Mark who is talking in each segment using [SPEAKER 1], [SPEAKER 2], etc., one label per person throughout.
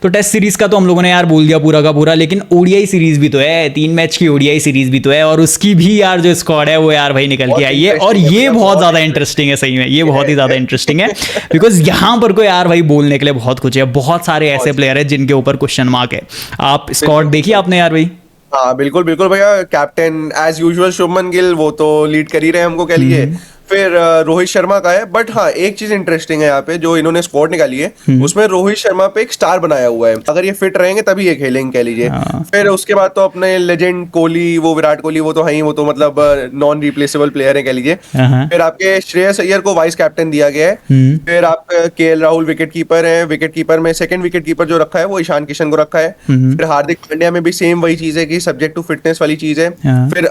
[SPEAKER 1] तो test series का तो हम लोगों ने यार बोल दिया पूरा का पूरा, लेकिन ओडीआई सीरीज भी तो है, 3 मैच की ओडीआई सीरीज भी तो है, और उसकी भी यार जो स्क्वाड है वो यार भाई निकल के आई है, और ये बहुत ज्यादा इंटरेस्टिंग है सही में, ये बहुत ही ज्यादा इंटरेस्टिंग है बिकॉज यहाँ पर को यार भाई बोलने के लिए बहुत कुछ है, बहुत सारे ऐसे प्लेयर है जिनके ऊपर क्वेश्चन मार्क है। आप स्क्वाड देखिए आपने यार भाई?
[SPEAKER 2] हाँ बिल्कुल बिल्कुल भैया, captain as usual Shubman Gill, वो तो लीड कर ही रहे हैं हमको कह लीजिए। फिर रोहित शर्मा का है, बट हाँ एक चीज इंटरेस्टिंग है यहाँ पे जो इन्होंने स्क्वाड निकाली है, उसमें रोहित शर्मा पे एक स्टार बनाया हुआ है, अगर ये फिट रहेंगे तभी ये खेलेंगे कह लीजिए। फिर उसके बाद तो अपने लेजेंड कोहली, वो विराट कोहली, वो तो है ही, वो तो मतलब नॉन रिप्लेसेबल प्लेयर है कह लीजिए। फिर आपके श्रेयस अय्यर को वाइस कैप्टन दिया गया है। फिर आप केएल राहुल विकेट कीपर है, विकेट कीपर में सेकंड विकेट कीपर जो रखा है वो ईशान किशन को रखा है। फिर हार्दिक पांड्या में भी सेम वही चीज है कि सब्जेक्ट टू फिटनेस वाली चीज है। फिर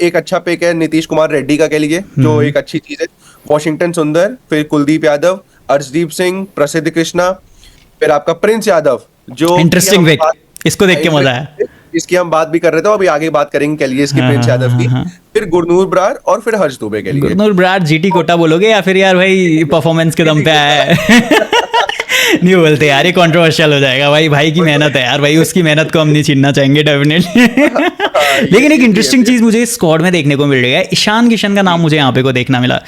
[SPEAKER 2] एक अच्छा पिक है नीतीश कुमार रेड्डी का कह लीजिए, जो एक अच्छी चीज है। वॉशिंगटन सुंदर, फिर कुलदीप यादव, अर्शदीप सिंह, प्रसिद्ध कृष्णा, फिर आपका प्रिंस यादव, जो
[SPEAKER 1] इंटरेस्टिंग पिक, इसको देख के मजा आया,
[SPEAKER 2] इसकी हम बात भी कर रहे थे, अभी आगे बात करेंगे कह लीजिए इसकी, प्रिंस यादव की। फिर गुरनूर बरार और फिर हर्ष दुबे के लिए।
[SPEAKER 1] गुरनूर बरार जीटी कोटा बोलोगे या फिर यार भाई परफॉर्मेंस के दम पे आया है? नहीं बोलते यार, ये कंट्रोवर्शियल हो जाएगा भाई, भाई की मेहनत है यार भाई, उसकी मेहनत को हम नहीं छीनना चाहेंगे डेफिनेटली। लेकिन एक इंटरेस्टिंग चीज मुझे स्क्वाड में देखने को मिल रही है, ईशान किशन का नाम मुझे यहाँ पे को देखना मिला।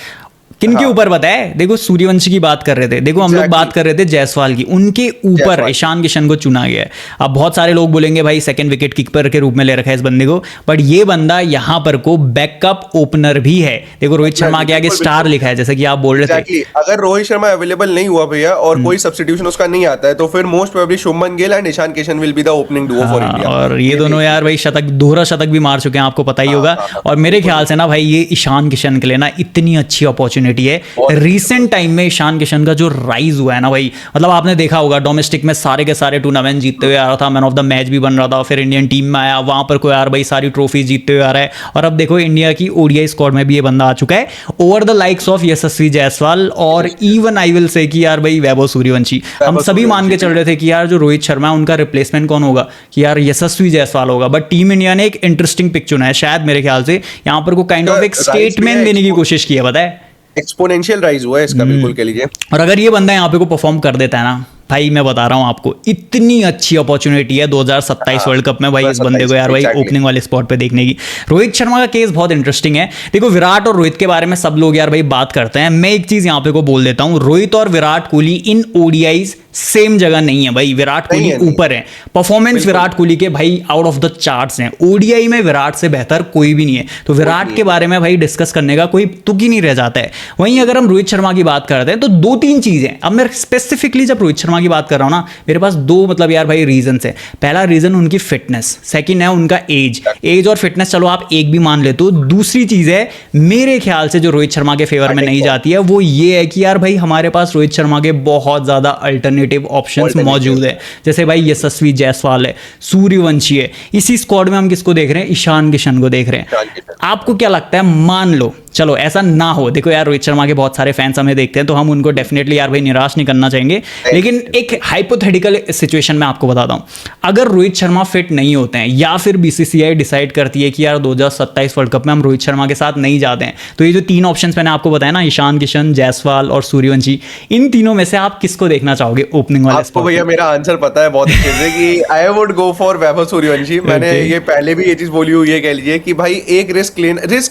[SPEAKER 1] किनके ऊपर पता है? देखो सूर्यवंशी की बात कर रहे थे, देखो हम लोग बात कर रहे थे जायसवाल की, उनके ऊपर ईशान किशन को चुना गया है। अब बहुत सारे लोग बोलेंगे भाई सेकंड विकेट कीपर के रूप में ले रखा है इस बंदे को, बट ये बंदा यहाँ पर को बैकअप ओपनर भी है। देखो रोहित शर्मा के आगे स्टार लिखा है, जैसे कि आप बोल रहे थे।
[SPEAKER 2] अगर रोहित शर्मा अवेलेबल नहीं हुआ भैया और कोई सब्स्टिट्यूशन उसका नहीं आता है, तो फिर most probably Shubman Gill and Ishan Kishan will be the opening duo for India.
[SPEAKER 1] और ये दोनों यार भाई शतक, दोहरा शतक भी मार चुके हैं, आपको पता ही होगा। और मेरे ख्याल से ना भाई ये ईशान किशन के लिए ना इतनी अच्छी अपॉर्चुनिटी है। रिसेंट टाइम में ईशान किशन का जो राइज हुआ है ना भाई, मतलब आपने देखा होगा डोमेस्टिक में सारे के सारे टूर्नामेंट जीतते हुए आ रहा था, मैन ऑफ द मैच भी बन रहा था, फिर इंडियन टीम में आया, वहां पर कोई यार भाई सारी ट्रॉफी जीतते हुए आ रहा है। और अब देखो इंडिया की ओडीआई स्क्वाड में भी ये बंदा आ चुका है, ओवर द लाइक्स ऑफ यशस्वी जायसवाल और इवन आई विल से कि यार भाई वैभव सूर्यवंशी। हम सभी मान के चल रहे थे कि यार जो रोहित शर्मा है उनका रिप्लेसमेंट कौन होगा, कि यार यशस्वी जायसवाल होगा, बट टीम इंडिया ने एक इंटरेस्टिंग पिक चुना है, शायद मेरे ख्याल से यहाँ पर को काइंड ऑफ एक स्टेटमेंट देने की कोशिश की है, पता है?
[SPEAKER 2] एक्सपोनेंशियल राइज हुआ है इसका, बिल्कुल कह लीजिए।
[SPEAKER 1] और अगर ये बंदा यहाँ पे को परफॉर्म कर देता है ना भाई, मैं बता रहा हूँ आपको, इतनी अच्छी अपॉर्चुनिटी है 2027 वर्ल्ड कप में भाई इस बंदे को यार भाई ओपनिंग वाले स्पॉट पे देखने की। रोहित शर्मा का केस बहुत इंटरेस्टिंग है। देखो विराट और रोहित के बारे में सब लोग यार भाई बात करते हैं, मैं एक चीज यहाँ पे को बोल देता हूँ, रोहित और विराट कोहली इन ओडीआईज सेम जगह नहीं है भाई। विराट कोहली ऊपर है, परफॉर्मेंस विराट कोहली के भाई आउट ऑफ द चार्ट्स हैं, ओडीआई में विराट से बेहतर कोई भी नहीं है। तो विराट के बारे में भाई डिस्कस करने का कोई तुक ही नहीं रह जाता है। वहीं अगर हम रोहित शर्मा की बात करते हैं तो 2-3 चीजें, अब मैं स्पेसिफिकली जब रोहित शर्मा की बात कर रहा हूं ना, मेरे पास 2 मतलब यार भाई रीजन है। पहला रीजन उनकी फिटनेस, सेकंड है उनका एज और फिटनेस, चलो आप एक भी मान लेते हो। दूसरी चीज है मेरे ख्याल से जो रोहित शर्मा के फेवर में नहीं जाती है, वो ये है कि यार भाई हमारे पास रोहित शर्मा के बहुत ज्यादा अल्टरनेटिव ऑप्शंस मौजूद है, जैसे भाई यशस्वी जायसवाल है, सूर्यवंशी है। इसी स्क्वाड में हम किसको देख रहे हैं? ईशान किशन को देख रहे हैं। आपको क्या लगता है, मान लो चलो ऐसा ना हो, देखो यार रोहित शर्मा के बहुत सारे फैंस हमें देखते हैं तो हम उनको डेफिनेटली यार भाई निराश नहीं करना चाहेंगे, लेकिन एक हाइपोथेटिकल सिचुएशन में आपको बताता हूं, अगर रोहित शर्मा फिट नहीं होते हैं या फिर बीसीसीआई डिसाइड करती है कि यार 2027 वर्ल्ड कप में हम रोहित शर्मा के साथ नहीं जाते हैं, तो ये जो 3 ऑप्शंस मैंने आपको बताया ना, ईशान किशन, जायसवाल और सूर्यवंशी, इन तीनों में से आप किसको देखना चाहोगे ओपनिंग वाले स्पॉट?
[SPEAKER 2] भैया मेरा आंसर पता है बहुत अच्छे से कि I would go for Vaibhav Suryavanshi. मैंने ये पहले भी ये चीज बोली हुई है कह लीजिए कि भाई एक रिस्क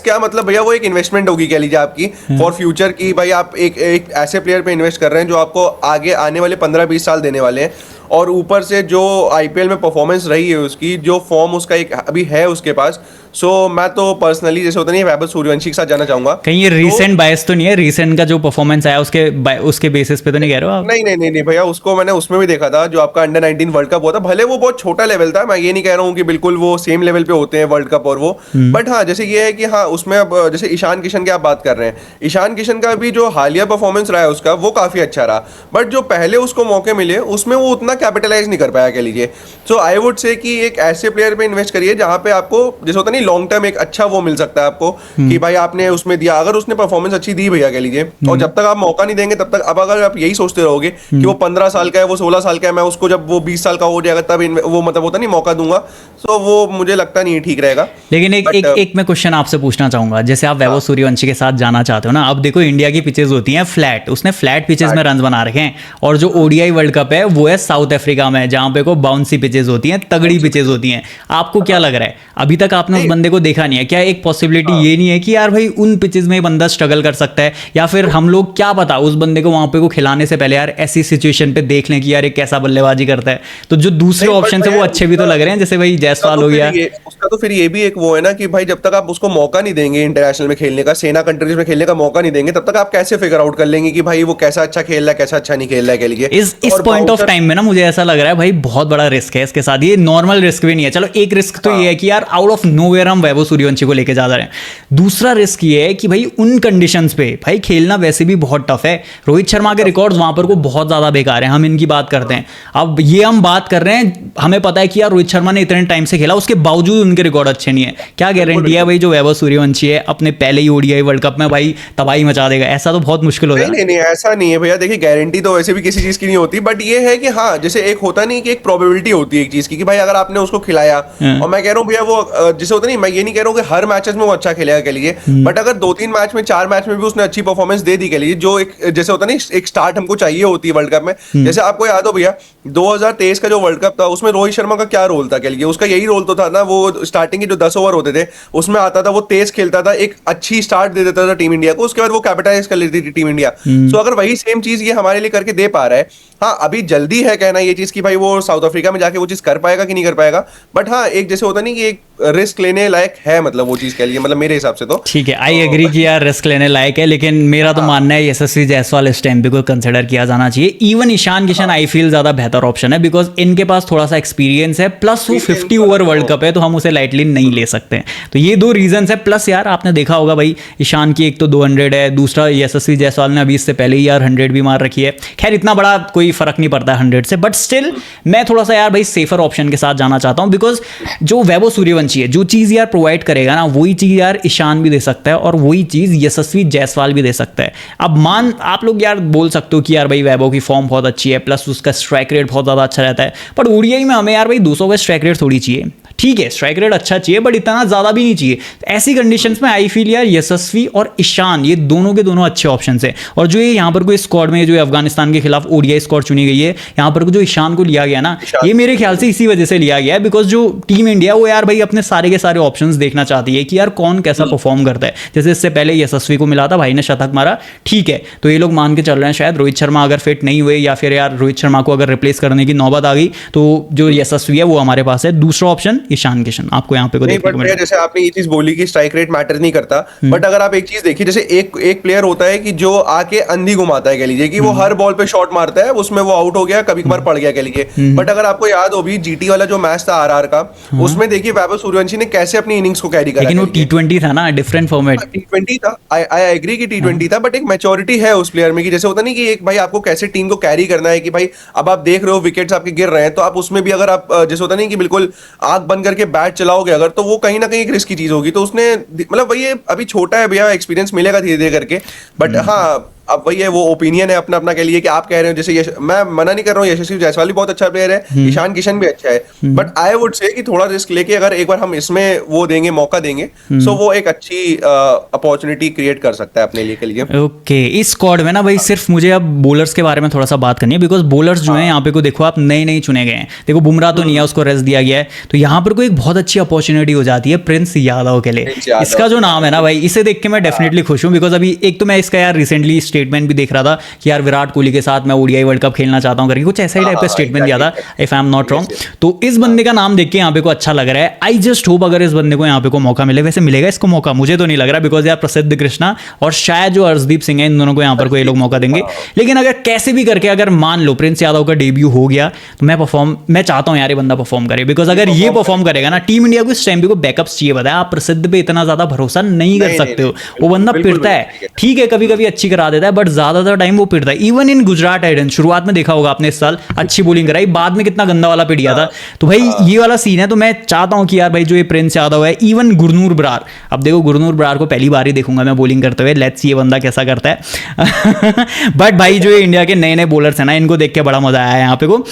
[SPEAKER 2] क्या मतलब भैया, वो एक इन्वेस्टमेंट होगी कह लीजिए आपकी फॉर फ्यूचर की। भाई आप एक ऐसे प्लेयर पे इन्वेस्ट कर रहे हैं जो आपको आगे आने वाले 15-20 साल देने वाले हैं, और ऊपर से जो आईपीएल में परफॉर्मेंस रही है उसकी, जो फॉर्म उसका एक अभी है उसके पास, सो मैं तो पर्सनली जैसे होता नहीं है वैभव सूर्यवंशी के साथ जाना चाहूंगा।
[SPEAKER 1] कहीं ये रीसेंट बायस तो नहीं है? रीसेंट का जो परफॉर्मेंस आया उसके बेसिस पे तो नहीं कह रहे हो आप?
[SPEAKER 2] नहीं भैया, उसको मैंने उसमें भी देखा था जो आपका अंडर 19 वर्ल्ड कप हुआ था, भले वो बहुत छोटा लेवल था, मैं ये नहीं कह रहा हूँ कि बिल्कुल वो सेम लेवल पे होते हैं वर्ल्ड कप और वो, बट हाँ जैसे ये है कि हाँ उसमें अब जैसे ईशान किशन की आप बात कर रहे हैं, ईशान किशन का भी जो हालिया परफॉर्मेंस रहा है उसका वो काफी अच्छा रहा, बट जो पहले उसको मौके मिले उसमें वो उतना कैपिटलाइज नहीं कर पाया कह लीजिए। सो आई वुड से कि एक ऐसे प्लेयर पे इन्वेस्ट करिए जहां पे आपको जैसे होता नहीं लॉन्ग टर्म एक अच्छा वो मिल सकता है आपको, कि भाई आपने उसमें दिया, अगर उसने परफॉर्मेंस अच्छी दी भैया कह लीजिए, और जब तक आप मौका नहीं देंगे तब तक, अब अगर आप यही सोचते रहोगे कि वो 15 साल का है, वो 16 साल का है, मैं उसको जब वो 20 साल का हो जाएगा तब वो मतलब होता नहीं मौका दूंगा, तो वो मुझे लगता नहीं ठीक रहेगा।
[SPEAKER 1] लेकिन एक मैं क्वेश्चन आपसे पूछना चाहूंगा, जैसे आप वैभव सूर्यवंशी के साथ जाना चाहते हो ना, अब देखो इंडिया की पिचेस होती हैं फ्लैट, उसने फ्लैट पिचेस में रन बना रखे हैं, और जो ओडीआई वर्ल्ड कप है वो है साउथ साउथ अफ्रीका में, जहाँ पे को बाउंसी पिचेस होती हैं, तगड़ी पिचेस होती हैं। आपको क्या लग रहा है, अभी तक आपने उस बंदे को देखा नहीं है क्या? एक पॉसिबिलिटी ये नहीं है कि यार भाई उन पिचेस में बंदा स्ट्रगल कर सकता है, या फिर हम लोग क्या पता उस बंदे को वहां पे को खिलाने से पहले यार ऐसी सिचुएशन पे देख लें कि यार ये कैसा बल्लेबाजी करता है। तो जो दूसरे ऑप्शन है वो अच्छे भी तो लग रहे हैं, जैसे भाई जायसवाल हो गया।
[SPEAKER 2] उसका तो फिर ये भी एक वो है ना कि भाई जब तक आप उसको मौका नहीं देंगे इंटरनेशनल में खेलने का, सेना कंट्रीज में खेलने का मौका नहीं देंगे, तब तक आप कैसे फिगर आउट कर लेंगे कि भाई वो कैसा अच्छा खेल रहा है, कैसा अच्छा नहीं खेल रहा है के लिए।
[SPEAKER 1] इस पॉइंट ऑफ टाइम में ना मुझे ऐसा लग रहा है भाई बहुत बड़ा रिस्क है इसके साथ। ये नॉर्मल रिस्क भी नहीं है। चलो एक रिस्क तो ये है कि यार आउट ऑफ नोवेयर हम वैभव सूर्यवंशी को लेके जा रहे हैं। दूसरा रिस्क ये है कि भाई उन कंडीशंस पे भाई खेलना वैसे भी बहुत टफ है। रोहित शर्मा के रिकॉर्ड्स वहां पर को बहुत ज्यादा बेकार है, हम इनकी बात करते हैं। अब ये हम बात कर रहे हैं, हमें पता है कि यार रोहित शर्मा ने इतने टाइम से खेला, उसके बावजूद उनके रिकॉर्ड अच्छे नहीं है। क्या गारंटी है भाई जो वैभव सूर्यवंशी है अपने पहले ही ओडीआई वर्ल्ड कप में भाई तबाही मचा देगा? ऐसा तो बहुत मुश्किल हो जाएगा।
[SPEAKER 2] नहीं ऐसा नहीं है भैया। देखिए गारंटी तो वैसे भी किसी चीज की नहीं होती, बट ये है कि हाँ जैसे एक होता नहीं कि एक प्रोबेबिलिटी होती है एक चीज की कि भाई अगर आपने उसको खिलाया, और मैं कह रहा हूँ भैया वो जैसे होता नहीं, मैं ये नहीं कह रहा हूँ कि हर मैचेस में वो अच्छा खेलेगा के लिए, बट अगर 2-3 मैच में 4 मैच में भी उसने अच्छी परफॉर्मेंस दे दी के लिए, जो एक जैसे होता नहीं एक स्टार्ट हमको चाहिए होती है वर्ल्ड कप में। जैसे आपको याद हो भैया 2023 का जो वर्ल्ड कप था उसमें रोहित शर्मा का क्या रोल था के लिए? उसका यही रोल तो था ना, वो स्टार्टिंग के जो 10 ओवर होते थे उसमें आता था, वो तेज खेलता था, एक अच्छी स्टार्ट दे देता था टीम इंडिया को, उसके बाद वो कैपिटलाइज कर लेती थी टीम इंडिया। सो अगर वही सेम चीज ये हमारे लिए करके दे पा रहा है, हाँ अभी जल्दी है कहना ये चीज कि भाई वो साउथ अफ्रीका में जाके वो चीज कर पाएगा कि नहीं कर पाएगा, बट हाँ एक जैसे होता नहीं कि एक रिस्क लेने लायक है, मतलब वो चीज के लिए, मतलब मेरे हिसाब से तो
[SPEAKER 1] ठीक है। आई एग्री कि यार रिस्क लेने लायक है, लेकिन मेरा तो मानना है यशस्वी जायसवाल इस टाइम पे को कंसिडर किया जाना चाहिए। Even Ishan Kishan I feel ज्यादा बेहतर ऑप्शन है, बिकॉज इनके पास थोड़ा सा एक्सपीरियंस है, प्लस वो 50 ओवर वर्ल्ड कप है तो हम उसे लाइटली नहीं ले सकते। तो ये 2 रीजन है। प्लस यार आपने देखा होगा भाई ईशान की एक तो 200 है, दूसरा यशस्वी जायसवाल ने अभी इससे पहले ही यार 100 भी मार रखी है। खैर इतना बड़ा कोई फर्क नहीं पड़ता 100 से, बट स्टिल मैं थोड़ा सा यार भाई सेफर ऑप्शन के साथ जाना चाहता हूं, बिकॉज जो वैभव सूर्यवंशी है जो चीज यार प्रोवाइड करेगा ना, वही चीज यार ईशान भी दे सकता है और वही चीज यशस्वी जायसवाल भी दे सकता है। अब मान आप लोग यार बोल सकते हो कि यार भाई वैभव की फॉर्म बहुत अच्छी है, प्लस उसका स्ट्राइक रेट बहुत ज्यादा अच्छा रहता है, पर ओडीआई में हमें यार भाई 200 का स्ट्राइक रेट थोड़ी चाहिए। ठीक है स्ट्राइक रेट अच्छा चाहिए, बट इतना ज्यादा भी नहीं चाहिए। ऐसी कंडीशंस में आई फील यार यशस्वी और ईशान ये दोनों के दोनों अच्छे ऑप्शन है। और जो ये यहाँ पर कोई स्क्वाड में जो अफगानिस्तान के खिलाफ ओडीआई स्क्वाड चुनी गई है, यहाँ पर जो ईशान को लिया गया ना, ये मेरे ख्याल से इसी वजह से लिया गया है, बिकॉज जो टीम इंडिया वो यार भाई अपने सारे के सारे ऑप्शंस देखना चाहती है कि यार कौन कैसा परफॉर्म करता है। जैसे इससे पहले यशस्वी को मिला था, भाई ने शतक मारा, ठीक है, तो ये लोग मान के चल रहे हैं शायद रोहित शर्मा अगर फिट नहीं हुए या फिर यार रोहित शर्मा को अगर रिप्लेस करने की नौबत आ गई तो जो यशस्वी है वो हमारे पास है। दूसरा ऑप्शन ईशान किशन आपको यहाँ पे को देखने को मिलेगा।
[SPEAKER 2] जैसे आपने ये चीज बोली कि स्ट्राइक रेट मैटर नहीं करता, बट अगर आप एक चीज देखिए, जैसे एक प्लेयर होता है कि जो आके अंधी घुमाता है कह लीजिए कि वो हर बॉल पे शॉट मारता है, उसमें वो आउट हो गया, कभी कभार पड़ गया कह लीजिए। बट अगर आपको याद हो भी जीटी वाला जो मैच था आरआर का, उसमें देखिए वैभव सूर्यवंशी ने कैसे अपनी इनिंग्स को कैरी करा।
[SPEAKER 1] लेकिन वो टी20 था ना, डिफरेंट फॉर्मेट।
[SPEAKER 2] टी20 था, आई एग्री कि टी20 था, बट एक मैच्योरिटी है उस प्लेयर में कि जैसे होता नहीं कि एक भाई आपको कैसे टीम को कैरी करना है, कि भाई अब आप देख रहे हो विकेट्स आपके गिर रहे हैं, तो आप उसमें भी अगर आप जैसे होता नहीं कि बिल्कुल आंख बंद करके बैट चलाओगे अगर, तो वो कहीं ना कहीं एक रिस्क की चीज होगी। तो उसने मतलब वही अभी छोटा है भैया, एक्सपीरियंस मिलेगा धीरे धीरे करके, बट हाँ अब वही है, वो ओपिनियन है अपना अपना के लिए कि आप कह रहे हो। जैसे मैं मना नहीं कर रहा हूँ, यशस्वी जायसवाल भी बहुत अच्छा प्लेयर है, ईशान किशन भी अच्छा है, बट आई वुड से कि थोड़ा रिस्क लेके अगर एक बार हम इसमें वो देंगे, मौका देंगे, सो वो एक अच्छी अपॉर्चुनिटी क्रिएट कर सकता है अपने लिए के लिए।
[SPEAKER 1] ओके इस स्क्वाड में ना भाई सिर्फ मुझे अब बॉलर्स के बारे में थोड़ा सा बात करनी है, बिकॉज बॉलर्स जो है यहाँ पे को देखो आप नए चुने गए हैं। देखो बुमराह तो नहीं है, उसको रेस्ट दिया गया है, तो यहाँ पर कोई एक बहुत अच्छी अपॉर्चुनिटी हो जाती है प्रिंस यादव के लिए। इसका जो नाम है ना भाई, इसे देख के मैं डेफिनेटली खुश हूँ, बिकॉज अभी एक तो मैं इसका यार रिसेंटली स्टेटमेंट भी देख रहा था कि यार विराट कोहली के साथ मैं ओडीआई वर्ल्ड कप खेलना चाहता हूं करके कुछ ऐसा ही टाइप का स्टेटमेंट दिया था, if I am not wrong. तो इस बंदे का नाम देख के यहाँ पे को अच्छा लग रहा है। आई जस्ट होप अगर इस बंदे को यहाँ पे को मौका मिले, वैसे मिलेगा इसको मौका, मुझे तो नहीं लग रहा, बिकॉज यार प्रसिद्ध कृष्णा और शायद जो अर्शदीप सिंह है, इन दोनों को यहाँ पर को ये लोग मौका देंगे। लेकिन अगर कैसे भी करके अगर मान लो प्रिंस यादव का डेब्यू हो गया, तो मैं चाहता हूँ यार ये बंदा परफॉर्म करे, बिकॉज अगर ये परफॉर्म करेगा ना, टीम इंडिया को इस टाइम पे को बैकअप्स चाहिए। बताया आप प्रसिद्ध पे इतना ज्यादा भरोसा नहीं कर सकते हो, वो बंदा पिटता है, ठीक है कभी कभी अच्छी करा देता है, बट ज्यादातर टाइम वो पिटता है। इवन इन गुजरात टाइटंस शुरुआत में देखा होगा आपने, इस साल अच्छी बॉलिंग कराई, बाद में कितना गंदा वाला पिट गया था। तो भाई ये वाला सीन है, तो मैं चाहता हूं कि यार भाई जो ये प्रिंस यादव है, इवन गुरनूर बरार, अब देखो गुरनूर बरार को पहली बार ही देखूंगा मैं बॉलिंग करते हुए, लेट्स सी ये बंदा कैसा करता है। बट भाई जो ये इंडिया के नए बॉलर्स है ना, इनको देख के बड़ा मजा आया यहाँ पे को।